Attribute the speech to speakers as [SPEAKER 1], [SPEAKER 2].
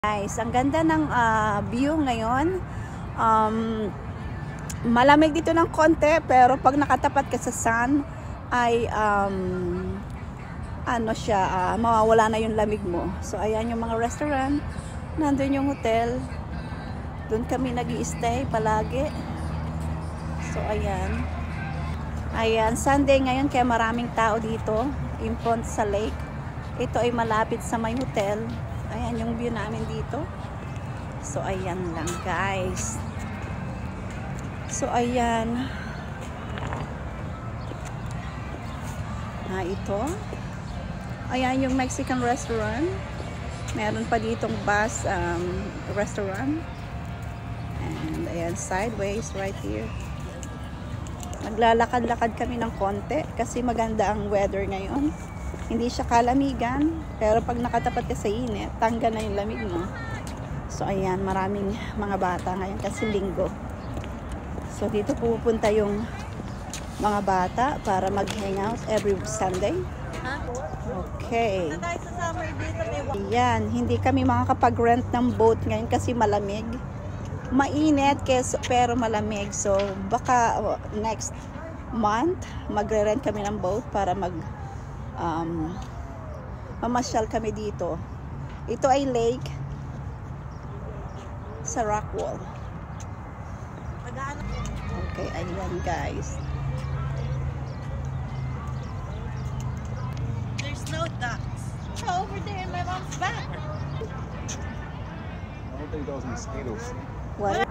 [SPEAKER 1] Guys, ang ganda ng view ngayon. Malamig dito ng konti, pero pag nakatapat ka sa sun ay mawawala na yung lamig mo. So ayan yung mga restaurant, nandun yung hotel, doon kami nag-i-stay palagi. So ayan, Sunday ngayon kaya maraming tao dito in front sa lake. Ito ay malapit sa may hotel. Ayan yung view namin dito. So ayan lang guys. So ayan. Ito. Ayan yung Mexican restaurant. Meron pa ditong bus restaurant. And ayan, sideways right here. Naglalakad-lakad kami ng konti kasi maganda ang weather ngayon. Hindi siya kalamigan, pero pag nakatapat ka sa init, tanggal na yung lamig mo. So ayan, maraming mga bata ngayon kasi linggo. So dito pupunta yung mga bata para mag-hangout every Sunday. Okay. Ayan, hindi kami makakapag-rent ng boat ngayon kasi malamig. Mainit pero malamig. So baka next month magre-rent kami ng boat para mamasyal kami dito. Ito ay lake sa Rockwall. Okay, ayan guys.
[SPEAKER 2] There's no ducks. Over there in my mom's back.
[SPEAKER 3] I don't think those mosquitoes.
[SPEAKER 1] What?